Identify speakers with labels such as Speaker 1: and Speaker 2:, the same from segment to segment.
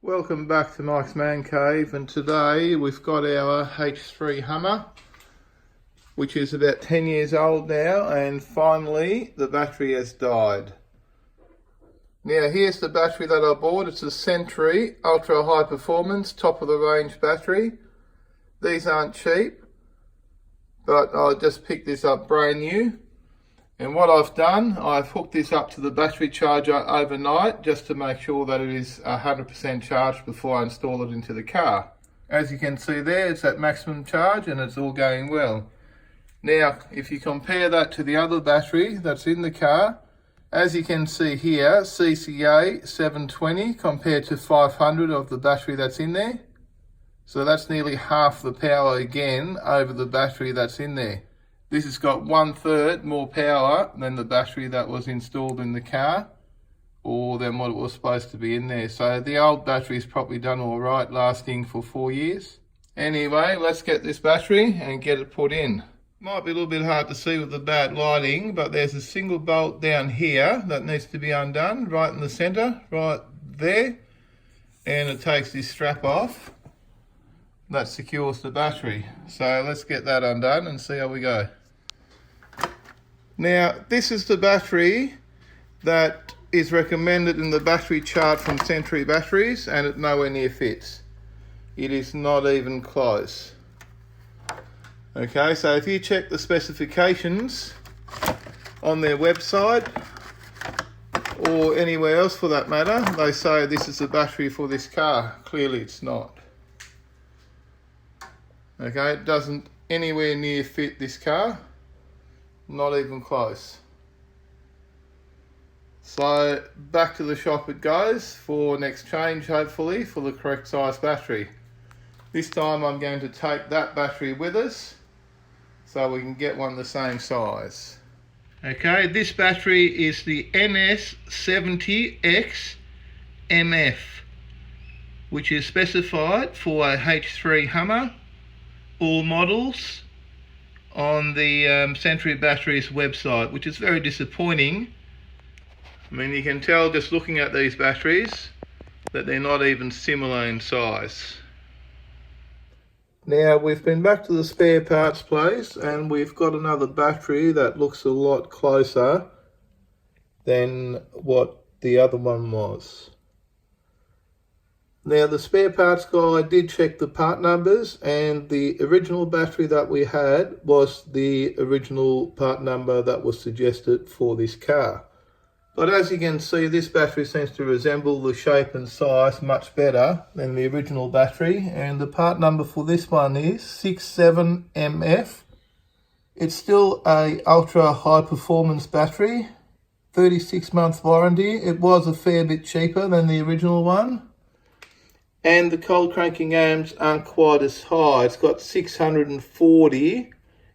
Speaker 1: Welcome back to Mike's Man Cave, and today we've got our H3 Hummer, which is about 10 years old now, and finally the battery has died. Now here's the battery that I bought. It's a Century Ultra High Performance top of the range battery. These aren't cheap, but I just picked this up brand new. And what I've done, I've hooked this up to the battery charger overnight just to make sure that it is 100% charged before I install it into the car. As you can see there, it's at maximum charge and it's all going well. Now, if you compare that to the other battery that's in the car, as you can see here, CCA 720 compared to 500 of the battery that's in there. So that's nearly half the power again over the battery that's in there. This has got 1/3 more power than the battery that was installed in the car, or than what it was supposed to be in there. So the old battery's probably done all right, lasting for 4 years. Anyway, let's get this battery and get it put in. Might be a little bit hard to see with the bad lighting, but there's a single bolt down here that needs to be undone, right in the center, right there. And it takes this strap off. That secures the battery. So let's get that undone and see how we go. Now, this is the battery that is recommended in the battery chart from Century Batteries, and it nowhere near fits. It is not even close. Okay, so if you check the specifications on their website, or anywhere else for that matter, they say this is the battery for this car. Clearly it's not. Okay, it doesn't anywhere near fit this car. Not even close. So back to the shop it goes for next change, hopefully, for the correct size battery. This time I'm going to take that battery with us so we can get one the same size. Okay, this battery is the NS70X MF, which is specified for a H3 Hummer, all models, on the Century Batteries website, which is very disappointing. I mean, you can tell just looking at these batteries that they're not even similar in size. Now we've been back to the spare parts place and we've got another battery that looks a lot closer than what the other one was. Now the spare parts guy did check the part numbers, and the original battery that we had was the original part number that was suggested for this car. But as you can see, this battery seems to resemble the shape and size much better than the original battery, and the part number for this one is 67MF. It's still a ultra high performance battery, 36-month warranty. It was a fair bit cheaper than the original one. And the cold cranking amps aren't quite as high. It's got 640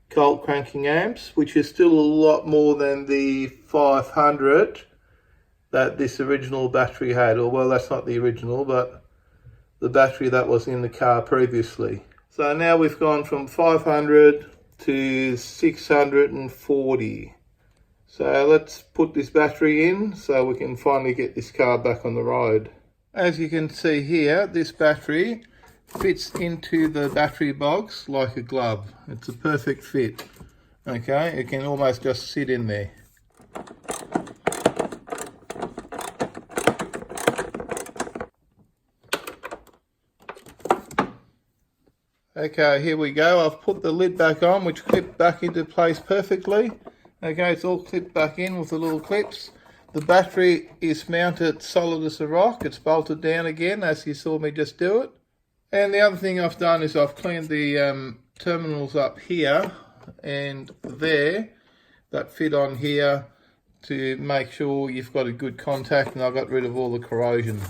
Speaker 1: cold cranking amps, which is still a lot more than the 500 that this original battery had. Or, well, that's not the original, but the battery that was in the car previously. So now we've gone from 500 to 640. So let's put this battery in so we can finally get this car back on the road. As you can see here, this battery fits into the battery box like a glove. It's a perfect fit. Okay, it can almost just sit in there. Okay, here we go. I've put the lid back on, which clipped back into place perfectly. Okay, it's all clipped back in with the little clips. The battery is mounted solid as a rock. It's bolted down again, as you saw me just do it. And the other thing I've done is I've cleaned the terminals up here and there that fit on here to make sure you've got a good contact, and I got rid of all the corrosion.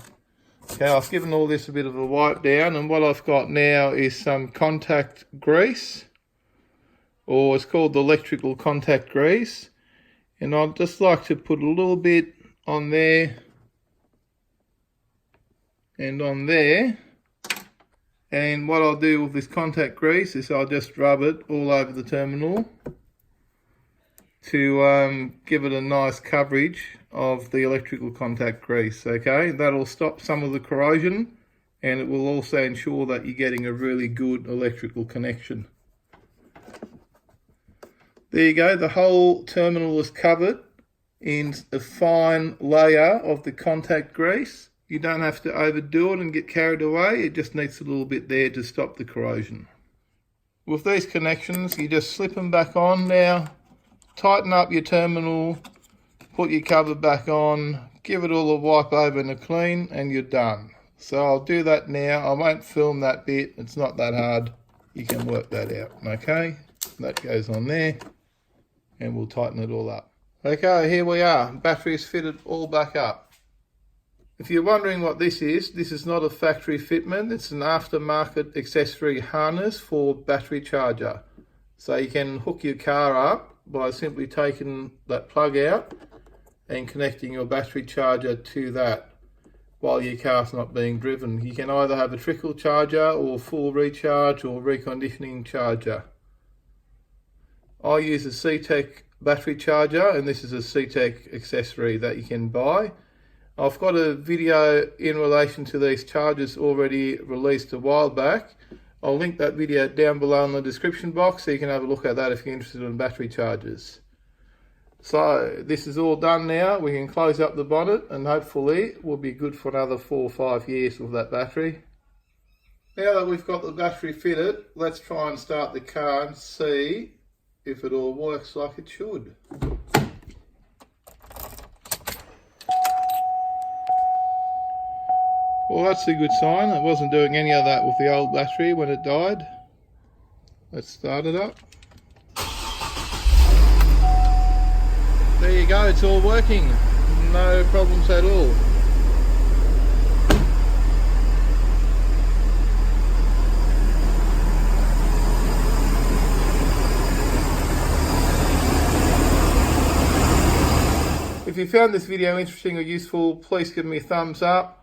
Speaker 1: Okay, I've given all this a bit of a wipe down, and what I've got now is some contact grease, or it's called electrical contact grease. And I'd just like to put a little bit on there and on there. And what I'll do with this contact grease is I'll just rub it all over the terminal to give it a nice coverage of the electrical contact grease. Okay, that'll stop some of the corrosion and it will also ensure that you're getting a really good electrical connection. There you go, the whole terminal is covered in a fine layer of the contact grease. You don't have to overdo it and get carried away, it just needs a little bit there to stop the corrosion. With these connections, you just slip them back on now, tighten up your terminal, put your cover back on, give it all a wipe over and a clean, and you're done. So I'll do that now. I won't film that bit, it's not that hard. You can work that out, okay? That goes on there, and we'll tighten it all up. Okay, here we are. Battery is fitted all back up. If you're wondering what this is not a factory fitment, it's an aftermarket accessory harness for battery charger. So you can hook your car up by simply taking that plug out and connecting your battery charger to that while your car's not being driven. You can either have a trickle charger or full recharge or reconditioning charger. I use a CTEK battery charger, and this is a CTEK accessory that you can buy. I've got a video in relation to these chargers already released a while back. I'll link that video down below in the description box so you can have a look at that if you're interested in battery chargers. So this is all done now. We can close up the bonnet and hopefully we'll be good for another 4 or 5 years with that battery. Now that we've got the battery fitted, let's try and start the car and see if it all works like it should. Well, that's a good sign. It wasn't doing any of that with the old battery when it died. Let's start it up. There you go, it's all working. No problems at all. If you found this video interesting or useful, please give me a thumbs up.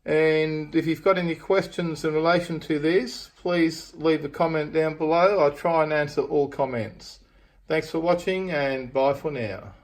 Speaker 1: And if you've got any questions in relation to this, please leave a comment down below. I'll try and answer all comments. Thanks for watching and bye for now.